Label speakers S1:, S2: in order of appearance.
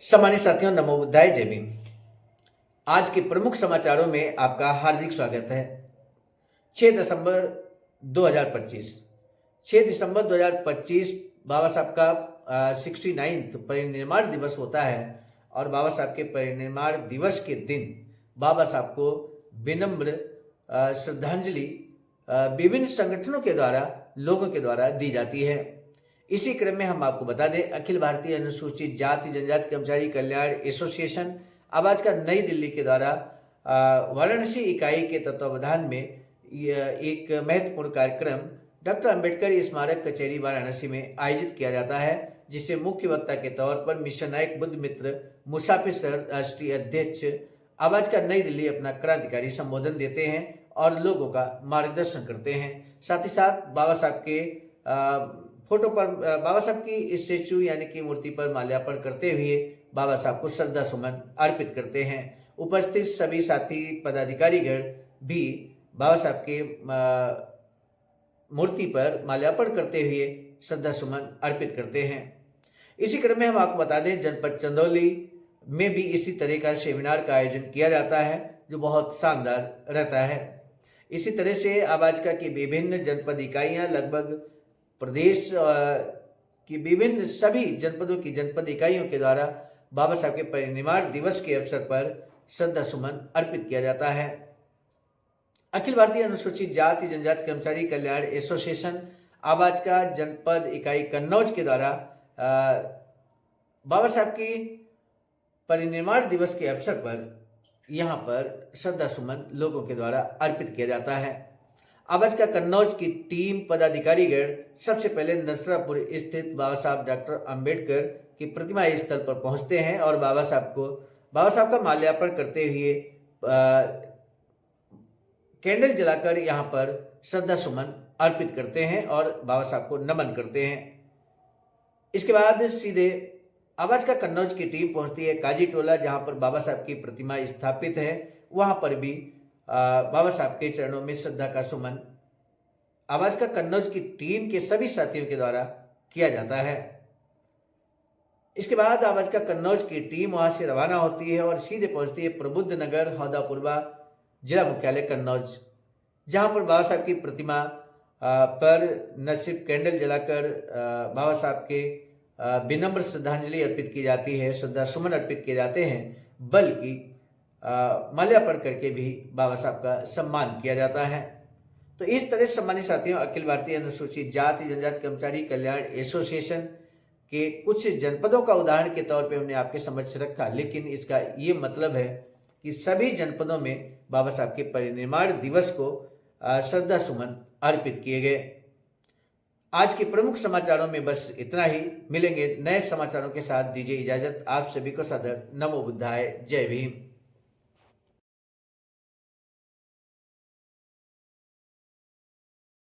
S1: सम्मानित साथियों, नमो बुद्धाय, जय भीम। आज के प्रमुख समाचारों में आपका हार्दिक स्वागत है। 6 दिसंबर 2025 6 दिसंबर 2025 बाबा साहब का 69th परिनिर्वाण दिवस होता है और बाबा साहब के परिनिर्वाण दिवस के दिन बाबा साहब को विनम्र श्रद्धांजलि विभिन्न संगठनों के द्वारा लोगों के द्वारा दी जाती है। इसी क्रम में हम आपको बता दें, अखिल भारतीय अनुसूचित जाति जनजाति कर्मचारी कल्याण एसोसिएशन आवाज का नई दिल्ली के द्वारा वाराणसी इकाई के तत्वावधान में एक महत्वपूर्ण कार्यक्रम डॉक्टर अंबेडकर स्मारक कचहरी वाराणसी में आयोजित किया जाता है, जिसे मुख्य वक्ता के तौर पर मिशन नायक बुद्ध मित्र मुसाफिर सर, राष्ट्रीय अध्यक्ष आवाज का नई दिल्ली, अपना क्रांतिकारी संबोधन देते हैं और लोगों का मार्गदर्शन करते हैं। साथ ही साथ बाबा साहब के फोटो पर, बाबा साहब की स्टेचू यानी कि मूर्ति पर माल्यार्पण करते हुए बाबा साहब को श्रद्धा सुमन अर्पित करते हैं। उपस्थित सभी साथी पदाधिकारीगण भी बाबा साहब के मूर्ति पर माल्यार्पण करते हुए श्रद्धा सुमन अर्पित करते हैं। इसी क्रम में हम आपको बता दें, जनपद चंदौली में भी इसी तरह का सेमिनार का आयोजन किया जाता है, जो बहुत शानदार रहता है। इसी तरह से आवाज का की विभिन्न जनपद इकाइयां लगभग प्रदेश की विभिन्न सभी जनपदों की जनपद इकाइयों के द्वारा बाबा साहब के परिनिर्वाण दिवस के अवसर पर श्रद्धा सुमन अर्पित किया जाता है। अखिल भारतीय अनुसूचित जाति जनजाति कर्मचारी कल्याण एसोसिएशन आवाज का जनपद इकाई कन्नौज के द्वारा बाबा साहब की परिनिर्वाण दिवस के अवसर पर यहाँ पर श्रद्धा सुमन लोगों के द्वारा अर्पित किया जाता है। आवाज का कन्नौज की टीम पदाधिकारीगण सबसे पहले नसरापुर स्थित बाबा साहब डॉक्टर अंबेडकर की प्रतिमा स्थल पर पहुंचते हैं और बाबा साहब का माल्यार्पण करते हुए कैंडल जलाकर यहाँ पर श्रद्धा सुमन अर्पित करते हैं और बाबा साहब को नमन करते हैं। इसके बाद सीधे आवाज का कन्नौज की टीम पहुंचती है काजी टोला, जहाँ पर बाबा साहब की प्रतिमा स्थापित है। वहाँ पर भी बाबा साहब के चरणों में श्रद्धा का सुमन आवाज का कन्नौज की टीम के सभी साथियों के द्वारा किया जाता है। इसके बाद आवाज का कन्नौज की टीम वहां से रवाना होती है और सीधे पहुंचती है प्रबुद्ध नगर हौदापुरवा जिला मुख्यालय कन्नौज, जहां पर बाबा साहब की प्रतिमा पर न सिर्फ कैंडल जलाकर बाबा साहब के विनम्र श्रद्धांजलि अर्पित की जाती है, श्रद्धा सुमन अर्पित किए जाते हैं, बल्कि माल्यार्पण करके भी बाबा साहब का सम्मान किया जाता है। तो इस तरह सम्मानित साथियों, अखिल भारतीय अनुसूचित जाति जनजाति कर्मचारी कल्याण एसोसिएशन के कुछ जनपदों का उदाहरण के तौर पे हमने आपके समक्ष रखा, लेकिन इसका ये मतलब है कि सभी जनपदों में बाबा साहब के परिनिर्वाण दिवस को श्रद्धा सुमन अर्पित किए गए। आज के प्रमुख समाचारों में बस इतना ही। मिलेंगे नए समाचारों के साथ, दीजिए इजाजत। आप सभी को सादर नमो बुद्धाय, जय भीम।